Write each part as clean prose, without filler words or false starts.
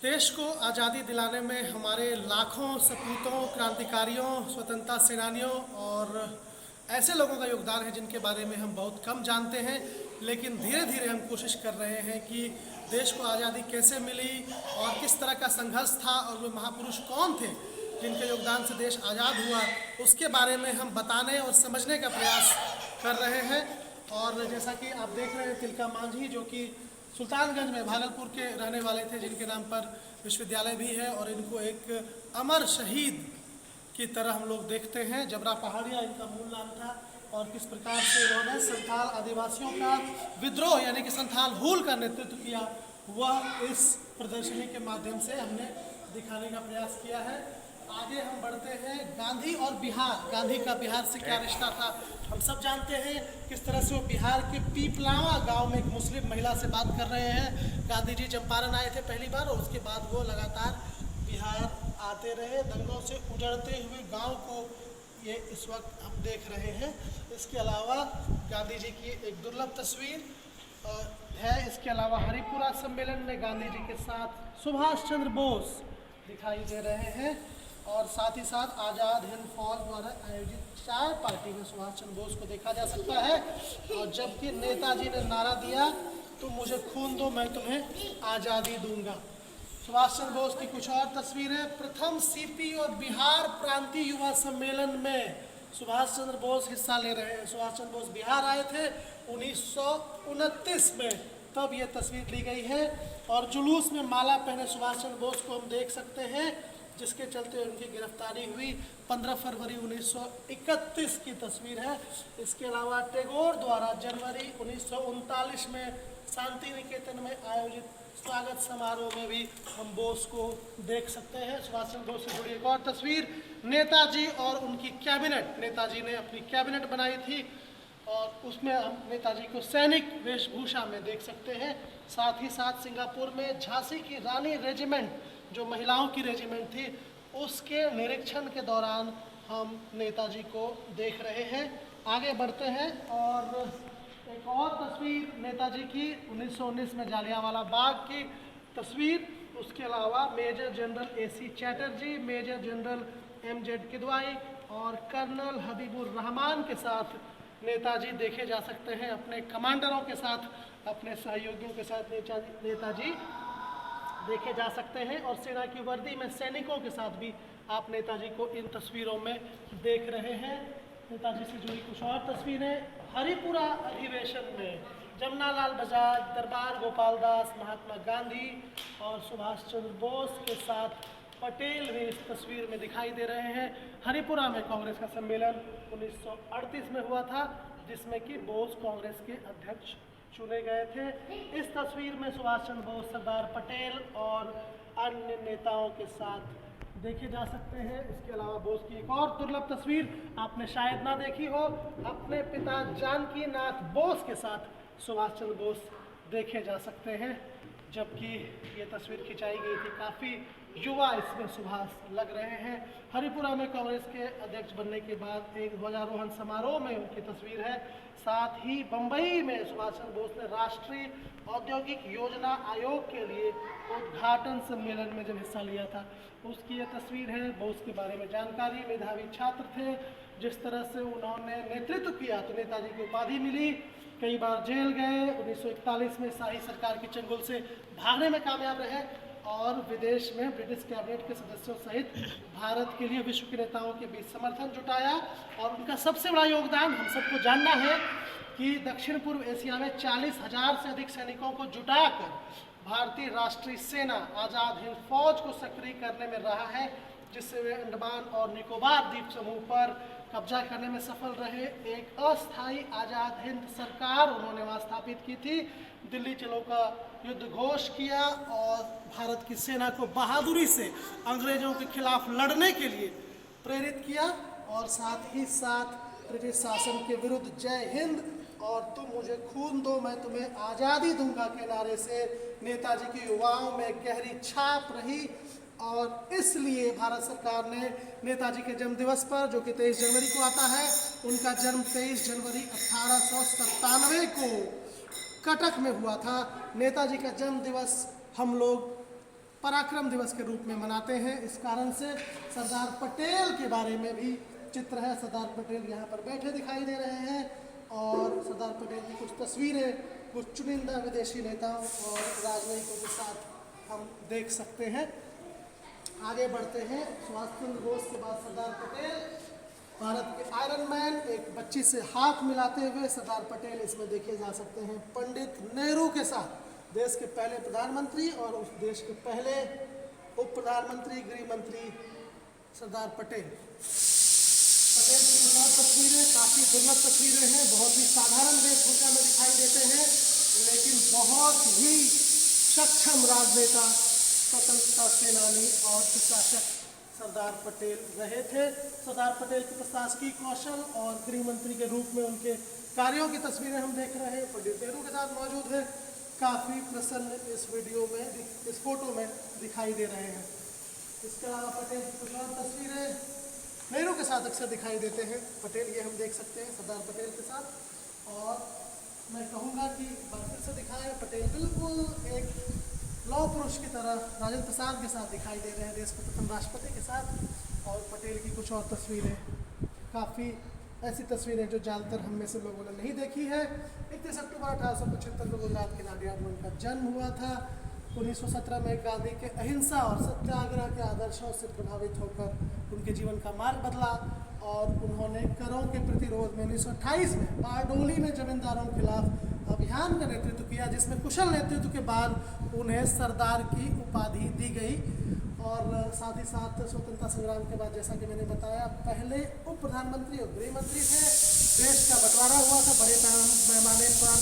देश को आज़ादी दिलाने में हमारे लाखों सपूतों, क्रांतिकारियों, स्वतंत्रता सेनानियों और ऐसे लोगों का योगदान है जिनके बारे में हम बहुत कम जानते हैं। लेकिन धीरे धीरे हम कोशिश कर रहे हैं कि देश को आज़ादी कैसे मिली और किस तरह का संघर्ष था और वे महापुरुष कौन थे जिनके योगदान से देश आज़ाद हुआ, उसके बारे में हम बताने और समझने का प्रयास कर रहे हैं। और जैसा कि आप देख रहे हैं, तिलका मांझी जो कि सुल्तानगंज में भागलपुर के रहने वाले थे, जिनके नाम पर विश्वविद्यालय भी है और इनको एक अमर शहीद की तरह हम लोग देखते हैं। जबरा पहाड़िया इनका मूल नाम था और किस प्रकार से इन्होंने संथाल आदिवासियों का विद्रोह यानी कि संथाल हुल का नेतृत्व किया, वह इस प्रदर्शनी के माध्यम से हमने दिखाने का प्रयास किया है। आगे हम बढ़ते हैं। गांधी और बिहार, गांधी का बिहार से क्या रिश्ता था हम सब जानते हैं। किस तरह से वो बिहार के पीपलावा गांव में एक मुस्लिम महिला से बात कर रहे हैं। गांधी जी चंपारण आए थे पहली बार और उसके बाद वो लगातार बिहार आते रहे। दंगों से उजड़ते हुए गांव को ये इस वक्त हम देख रहे हैं। इसके अलावा गांधी जी की एक दुर्लभ तस्वीर है। इसके अलावा हरिपुरा सम्मेलन में गांधी जी के साथ सुभाष चंद्र बोस दिखाई दे रहे हैं और साथ ही साथ आज़ाद हिंद फौज द्वारा आयोजित चाय पार्टी में सुभाष चंद्र बोस को देखा जा सकता है। और जबकि नेताजी ने नारा दिया, तुम मुझे खून दो मैं तुम्हें आज़ादी दूंगा। सुभाष चंद्र बोस की कुछ और तस्वीरें। प्रथम सीपी और बिहार प्रांतीय युवा सम्मेलन में सुभाष चंद्र बोस हिस्सा ले रहे हैं। सुभाष चंद्र बोस बिहार आए थे 1929 में, तब ये तस्वीर ली गई है। और जुलूस में माला पहने सुभाष चंद्र बोस को हम देख सकते हैं, जिसके चलते उनकी गिरफ्तारी हुई। 15 फरवरी 1931 की तस्वीर है। इसके अलावा टैगोर द्वारा जनवरी 1939 में शांति निकेतन में आयोजित स्वागत समारोह में भी हम बोस को देख सकते हैं। सुभाष चंद्र बोस से जुड़ी एक और तस्वीर, नेताजी और उनकी कैबिनेट। नेताजी ने अपनी कैबिनेट बनाई थी और उसमें हम नेताजी को सैनिक वेशभूषा में देख सकते हैं। साथ ही साथ सिंगापुर में झांसी की रानी रेजिमेंट, जो महिलाओं की रेजिमेंट थी, उसके निरीक्षण के दौरान हम नेताजी को देख रहे हैं। आगे बढ़ते हैं और एक और तस्वीर नेताजी की 1919 में जालियांवाला बाग की तस्वीर। उसके अलावा major general AC Chatterjee, major general MZ Kidwai और कर्नल हबीबुर रहमान के साथ नेताजी देखे जा सकते हैं। अपने कमांडरों के साथ, अपने सहयोगियों के साथ नेताजी देखे जा सकते हैं। और सेना की वर्दी में सैनिकों के साथ भी आप नेताजी को इन तस्वीरों में देख रहे हैं। नेताजी से जुड़ी कुछ और तस्वीरें। हरिपुरा अधिवेशन में जमनालाल बजाज, दरबार गोपाल दास, महात्मा गांधी और सुभाष चंद्र बोस के साथ पटेल भी इस तस्वीर में दिखाई दे रहे हैं। हरिपुरा में कांग्रेस का सम्मेलन 1938 में हुआ था, जिसमें कि बोस कांग्रेस के अध्यक्ष चुने गए थे। इस तस्वीर में सुभाष चंद्र बोस, सरदार पटेल और अन्य नेताओं के साथ देखे जा सकते हैं। इसके अलावा बोस की एक और दुर्लभ तस्वीर आपने शायद ना देखी हो, अपने पिता जानकी नाथ बोस के साथ सुभाष चंद्र बोस देखे जा सकते हैं। जबकि ये तस्वीर खिंचाई गई थी, काफ़ी युवा इसमें सुभाष लग रहे हैं। हरिपुरा में कांग्रेस के अध्यक्ष बनने के बाद एक ध्वजारोहण समारोह में उनकी तस्वीर है। साथ ही बम्बई में सुभाष चंद्र बोस ने राष्ट्रीय औद्योगिक योजना आयोग के लिए उद्घाटन सम्मेलन में जब हिस्सा लिया था, उसकी ये तस्वीर है। बोस के बारे में जानकारी, मेधावी छात्र थे, जिस तरह से उन्होंने नेतृत्व किया तो नेताजी की उपाधि मिली। कई बार जेल गए, 1941 में शाही सरकार के चंगुल से भागने में कामयाब रहे और विदेश में ब्रिटिश कैबिनेट के सदस्यों सहित भारत के लिए विश्व के नेताओं के बीच समर्थन जुटाया। और उनका सबसे बड़ा योगदान हम सबको जानना है कि दक्षिण पूर्व एशिया में 40,000 से अधिक सैनिकों को जुटाकर भारतीय राष्ट्रीय सेना आज़ाद हिंद फौज को सक्रिय करने में रहा है, जिससे वे अंडमान और निकोबार द्वीप समूह पर कब्जा करने में सफल रहे। एक अस्थायी आज़ाद हिंद सरकार उन्होंने वहाँ स्थापित की थी। दिल्ली चलो का युद्ध घोष किया और भारत की सेना को बहादुरी से अंग्रेजों के खिलाफ लड़ने के लिए प्रेरित किया। और साथ ही साथ ब्रिटिश शासन के विरुद्ध जय हिंद और तुम मुझे खून दो मैं तुम्हें आज़ादी दूंगा के नारे से नेताजी की युवाओं में गहरी छाप रही। और इसलिए भारत सरकार ने नेताजी के जन्म दिवस पर, जो कि 23 जनवरी को आता है, उनका जन्म 23 जनवरी 1897 को कटक में हुआ था। नेताजी का जन्म दिवस हम लोग पराक्रम दिवस के रूप में मनाते हैं। इस कारण से सरदार पटेल के बारे में भी चित्र है। सरदार पटेल यहाँ पर बैठे दिखाई दे रहे हैं और सरदार पटेल की कुछ तस्वीरें कुछ चुनिंदा विदेशी नेताओं और राजनयिकों के साथ हम देख सकते हैं। आगे बढ़ते हैं। सुभाष चंद्र बोस के बाद सरदार पटेल, भारत के आयरन मैन, एक बच्ची से हाथ मिलाते हुए सरदार पटेल इसमें देखे जा सकते हैं। पंडित नेहरू के साथ देश के पहले प्रधानमंत्री और उस देश के पहले उप प्रधानमंत्री, गृह मंत्री सरदार पटेल। पटेल की कुछ और तस्वीरें काफ़ी दुर्लभ तस्वीरें हैं। बहुत ही साधारण वेशभूषा में दिखाई देते हैं, लेकिन बहुत ही सक्षम राजनेता, स्वतंत्रता सेनानी और प्रशासक सरदार पटेल रहे थे। सरदार पटेल के प्रशासकीय कौशल और गृह मंत्री के रूप में उनके कार्यों की तस्वीरें हम देख रहे हैं। पंडित नेहरू के साथ मौजूद है, काफ़ी प्रसन्न इस वीडियो में, इस फोटो में दिखाई दे रहे हैं। इसके अलावा पटेल की कुछ और तस्वीरें नेहरू के साथ अक्सर दिखाई देते हैं। पटेल ये हम देख सकते हैं सरदार पटेल के साथ। और मैं कहूँगा कि बार से दिखाएं, पटेल बिल्कुल एक लौह पुरुष की तरह राजेंद्र प्रसाद के साथ दिखाई दे रहे हैं, देश के प्रथम राष्ट्रपति के साथ। और पटेल की कुछ और तस्वीरें, काफ़ी ऐसी तस्वीरें जो ज़्यादातर हम में से लोगों ने नहीं देखी है। 31 अक्टूबर 1875 को गुजरात के नाडियाड में उनका जन्म हुआ था। 1917 में गांधी के अहिंसा और सत्याग्रह के आदर्शों से प्रभावित होकर उनके जीवन का मार्ग बदला और उन्होंने करों के प्रतिरोध में 1928 में बारडोली में जमींदारों के खिलाफ अभियान का नेतृत्व किया, जिसमें कुशल नेतृत्व के बाद उन्हें सरदार की उपाधि दी गई। और साथ ही साथ स्वतंत्रता संग्राम के बाद, जैसा कि मैंने बताया, पहले उप प्रधानमंत्री और गृह मंत्री थे। देश का बंटवारा हुआ था, बड़े पैमाने पर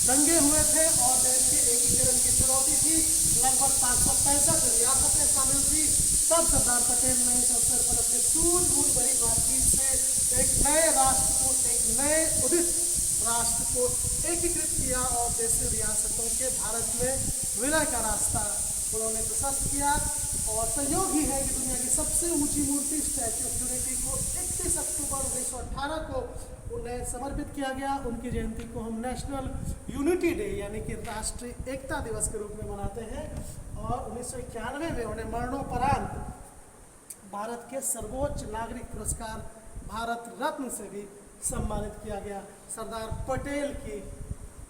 दंगे हुए थे और देश के एकीकरण की चुनौती थी। लगभग 565 रियासतें शामिल थी। तब सरदार पटेल ने इस अवसर पर अपने सूझबूझ भरी बातचीत से एक नए राष्ट्र को, एक नए उदित राष्ट्र को एकीकृत किया और देश रियासतों के भारत में विलय का रास्ता उन्होंने प्रशस्त किया। और संयोग ही है कि दुनिया की सबसे ऊंची मूर्ति स्टैच्यू ऑफ यूनिटी को 31 अक्टूबर 1918 को उन्हें समर्पित किया गया। उनकी जयंती को हम नेशनल यूनिटी डे यानी कि राष्ट्रीय एकता दिवस के रूप में मनाते हैं। और 1991 में उन्हें मरणोपरांत भारत के सर्वोच्च नागरिक पुरस्कार भारत रत्न से भी सम्मानित किया गया। सरदार पटेल की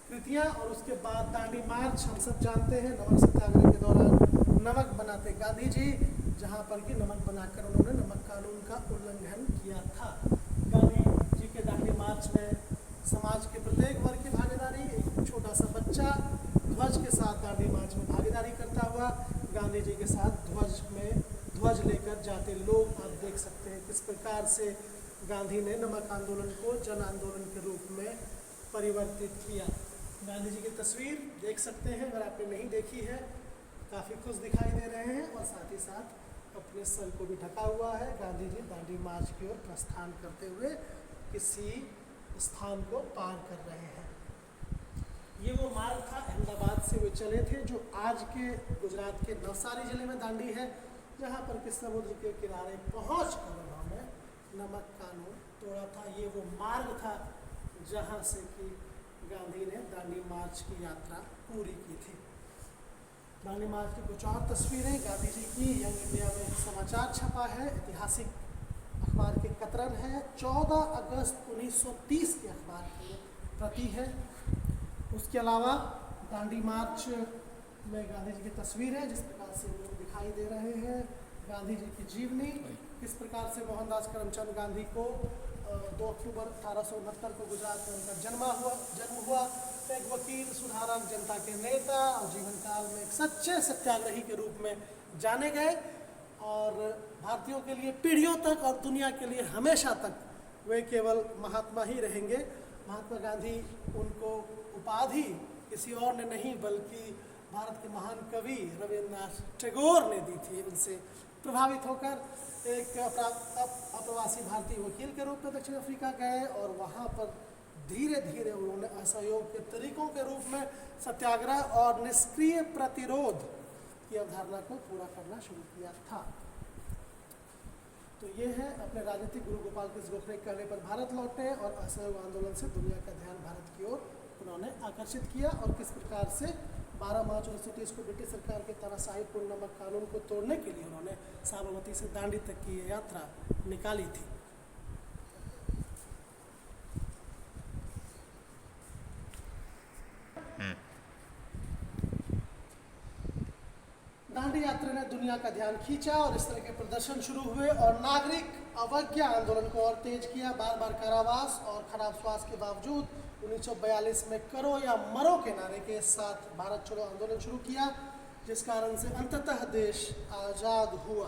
कृतियाँ और उसके बाद दांडी मार्च हम सब जानते हैं। नमक सत्याग्रह के दौरान नमक बनाते गांधी जी, जहाँ पर कि नमक बनाकर उन्होंने नमक कानून का उल्लंघन किया था। गांधी जी के दांडी मार्च में समाज के प्रत्येक वर्ग की भागीदारी, एक छोटा सा बच्चा ध्वज के साथ दांडी मार्च में भागीदारी करता हुआ गांधी जी के साथ ध्वज लेकर जाते लोग आप देख सकते हैं किस प्रकार से गांधी ने नमक आंदोलन को जन आंदोलन के रूप में परिवर्तित किया। गांधी जी की तस्वीर देख सकते हैं, अगर आपने नहीं देखी है, काफ़ी खुश दिखाई दे रहे हैं और साथ ही साथ अपने सर को भी ढका हुआ है। गांधी जी दांडी मार्च की ओर प्रस्थान करते हुए किसी स्थान को पार कर रहे हैं। ये वो मार्ग था, अहमदाबाद से वे चले थे, जो आज के गुजरात के नवसारी जिले में दांडी है, जहाँ पर कि समुद्र के किनारे पहुँच कर उन्होंने नमक कानून तोड़ा था। ये वो मार्ग था जहाँ से कि गांधी ने दांडी मार्च की यात्रा पूरी की थी। दांडी मार्च की कुछ और तस्वीरें गांधी जी की यंग इंडिया में समाचार छपा है, ऐतिहासिक अखबार के कतरन है। 14 अगस्त 1930 के अखबार की प्रति है। उसके अलावा दांडी मार्च में गांधी जी की तस्वीर है, जिस प्रकार से वो दिखाई दे रहे हैं। गांधी जी की जीवनी, किस प्रकार से मोहनदास करमचंद गांधी को 2 अक्टूबर 1869 को गुजरात में उनका जन्म हुआ। एक वकील, सुधारक, जनता के नेता और जीवन काल में एक सच्चे सत्याग्रही के रूप में जाने गए और भारतीयों के लिए पीढ़ियों तक और दुनिया के लिए हमेशा तक वे केवल महात्मा ही रहेंगे। महात्मा गांधी उनको उपाधि किसी और ने नहीं बल्कि भारत के महान कवि रविन्द्रनाथ टैगोर ने दी थी। उनसे प्रभावित होकर एक अप्रवासी भारतीय वकील के रूप में दक्षिण अफ्रीका गए और वहाँ पर धीरे धीरे उन्होंने असहयोग के तरीकों के रूप में सत्याग्रह और निष्क्रिय प्रतिरोध की अवधारणा को पूरा करना शुरू किया था। तो ये है अपने राजनीतिक गुरु गोपाल कृष्ण गोखले के कहने पर भारत लौटे और असहयोग आंदोलन से दुनिया का ध्यान भारत की ओर उन्होंने आकर्षित किया और किस प्रकार से 12 मार्च 1930 को ब्रिटिश सरकार के तानाशाहीपूर्ण नमक कानून को तोड़ने के लिए उन्होंने साबरमती से दांडी तक की ये यात्रा निकाली थी। दांडी यात्रा ने दुनिया का ध्यान खींचा और इस तरह के प्रदर्शन शुरू हुए और नागरिक अवज्ञा आंदोलन को और तेज किया। बार बार कारावास और खराब स्वास्थ्य के बावजूद 1942 में करो या मरो के नारे के साथ भारत छोड़ो आंदोलन शुरू किया, जिस कारण से अंततः देश आज़ाद हुआ।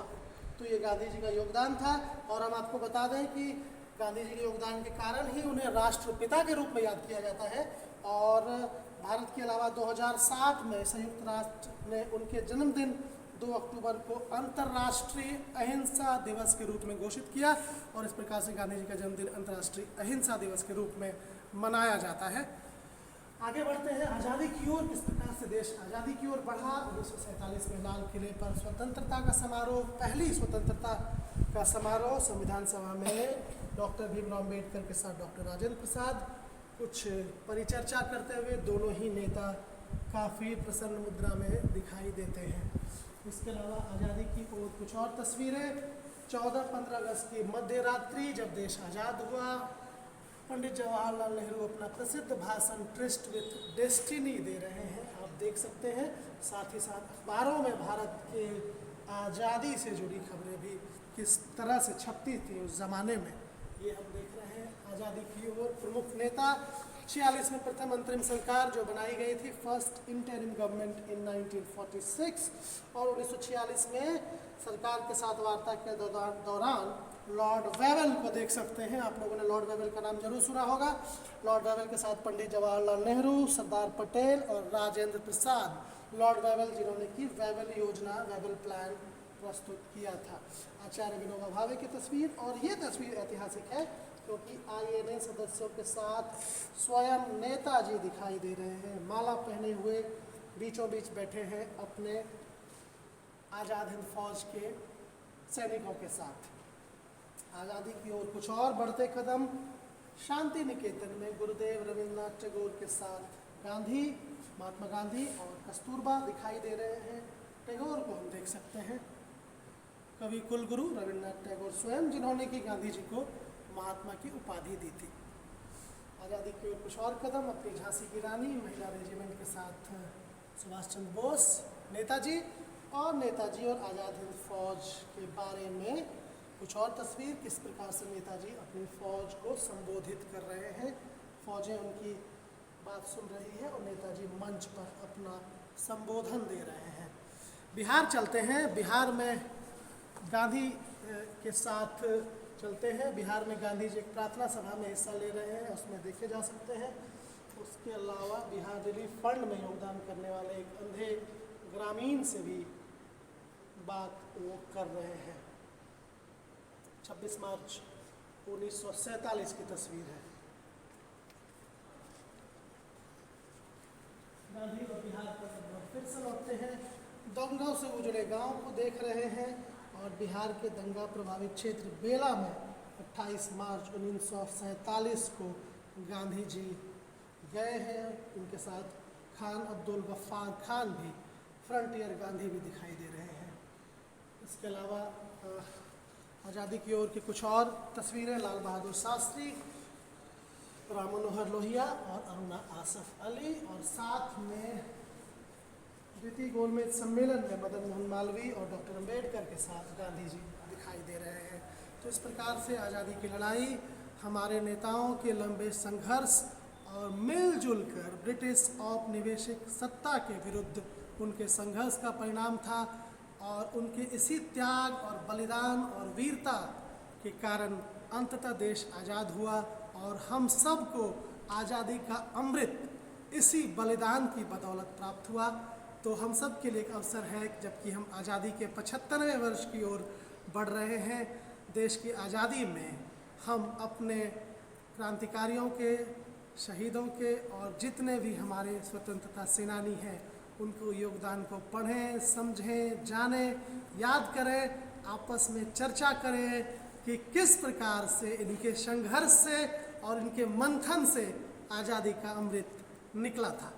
तो ये गांधी जी का योगदान था और हम आपको बता दें कि गांधी जी के योगदान के कारण ही उन्हें राष्ट्रपिता के रूप में याद किया जाता है। और भारत के अलावा 2007 में संयुक्त राष्ट्र ने उनके जन्मदिन 2 अक्टूबर को अंतर्राष्ट्रीय अहिंसा दिवस के रूप में घोषित किया और इस प्रकार से गांधी जी का जन्मदिन अंतर्राष्ट्रीय अहिंसा दिवस के रूप में मनाया जाता है। आगे बढ़ते हैं आज़ादी की ओर। किस प्रकार से देश आज़ादी की ओर बढ़ा। 1947 में लाल किले पर स्वतंत्रता का समारोह, पहली स्वतंत्रता का समारोह संविधान सभा में डॉक्टर भीमराव अम्बेडकर के साथ डॉक्टर राजेंद्र प्रसाद कुछ परिचर्चा करते हुए दोनों ही नेता काफ़ी प्रसन्न मुद्रा में दिखाई देते हैं। इसके अलावा आज़ादी की ओर कुछ और तस्वीरें। 14-15 अगस्त की मध्य रात्रि जब देश आज़ाद हुआ, पंडित जवाहरलाल नेहरू अपना प्रसिद्ध भाषण ट्रिस्ट विथ डेस्टिनी दे रहे हैं, आप देख सकते हैं। साथ ही साथ अखबारों में भारत के आज़ादी से जुड़ी खबरें भी किस तरह से छपती थी उस ज़माने में, ये हम देख रहे हैं। आज़ादी की ओर प्रमुख नेता 46 में प्रथम अंतरिम सरकार जो बनाई गई थी, फर्स्ट इंटरिम गवर्नमेंट इन 1946, और 1946 में सरकार के साथ वार्ता के दौरान लॉर्ड वेवेल को देख सकते हैं। आप लोगों ने लॉर्ड वेवेल का नाम जरूर सुना होगा। लॉर्ड वेवेल के साथ पंडित जवाहरलाल नेहरू, सरदार पटेल और राजेंद्र प्रसाद। लॉर्ड वेवेल जिन्होंने की वेवेल योजना, वेवेल प्लान प्रस्तुत किया था। आचार्य विनोबा भावे की तस्वीर, और ये तस्वीर ऐतिहासिक है क्योंकि INA सदस्यों के साथ स्वयं नेताजी दिखाई दे रहे हैं, माला पहने हुए बीचों बीच बैठे हैं अपने आज़ाद हिंद फौज के सैनिकों के साथ। आज़ादी की ओर कुछ और बढ़ते कदम। शांति निकेतन में गुरुदेव रविंद्रनाथ टैगोर के साथ गांधी, महात्मा गांधी और कस्तूरबा दिखाई दे रहे हैं। टैगोर को हम देख सकते हैं, कवि कुलगुरु रविंद्रनाथ टैगोर स्वयं, जिन्होंने कि गांधी जी को महात्मा की उपाधि दी थी। आज़ादी की ओर कुछ और कदम। अपनी झांसी की रानी महिला रेजिमेंट के साथ सुभाष चंद्र बोस, नेताजी और आज़ाद हिंद फौज के बारे में कुछ और तस्वीर। किस प्रकार से नेताजी अपनी फौज को संबोधित कर रहे हैं, फौजें उनकी बात सुन रही है और नेताजी मंच पर अपना संबोधन दे रहे हैं। बिहार चलते हैं। बिहार में गांधी के साथ चलते हैं। बिहार में गांधी जी एक प्रार्थना सभा में हिस्सा ले रहे हैं, उसमें देखे जा सकते हैं। उसके अलावा बिहार रिलीफ फंड में योगदान करने वाले एक अंधे ग्रामीण से भी बात वो कर रहे हैं। 26 मार्च 1947 की तस्वीर है। गांधी और बिहार पर फिर से लौटते हैं। दंगों से उजड़े गांव को देख रहे हैं और बिहार के दंगा प्रभावित क्षेत्र बेला में 28 मार्च 1947 को गांधी जी गए हैं। उनके साथ खान अब्दुल गफ्फार खान भी, फ्रंटियर गांधी भी दिखाई दे रहे हैं। इसके अलावा आज़ादी की ओर की कुछ और तस्वीरें। लाल बहादुर शास्त्री, राम मनोहर लोहिया और अरुणा आसफ अली, और साथ में द्वितीय गोलमेज सम्मेलन में मदन मोहन मालवीय और डॉक्टर अम्बेडकर के साथ गांधी जी दिखाई दे रहे हैं। तो इस प्रकार से आज़ादी की लड़ाई हमारे नेताओं के लंबे संघर्ष और मिलजुल कर ब्रिटिश औपनिवेशिक सत्ता के विरुद्ध उनके संघर्ष का परिणाम था, और उनके इसी त्याग और बलिदान और वीरता के कारण अंततः देश आज़ाद हुआ और हम सबको आज़ादी का अमृत इसी बलिदान की बदौलत प्राप्त हुआ। तो हम सब के लिए एक अवसर है, जबकि हम आज़ादी के 75वें वर्ष की ओर बढ़ रहे हैं, देश की आज़ादी में हम अपने क्रांतिकारियों के, शहीदों के और जितने भी हमारे स्वतंत्रता सेनानी हैं उनको योगदान को पढ़ें, समझें, जानें, याद करें, आपस में चर्चा करें कि किस प्रकार से इनके संघर्ष से और इनके मंथन से आज़ादी का अमृत निकला था।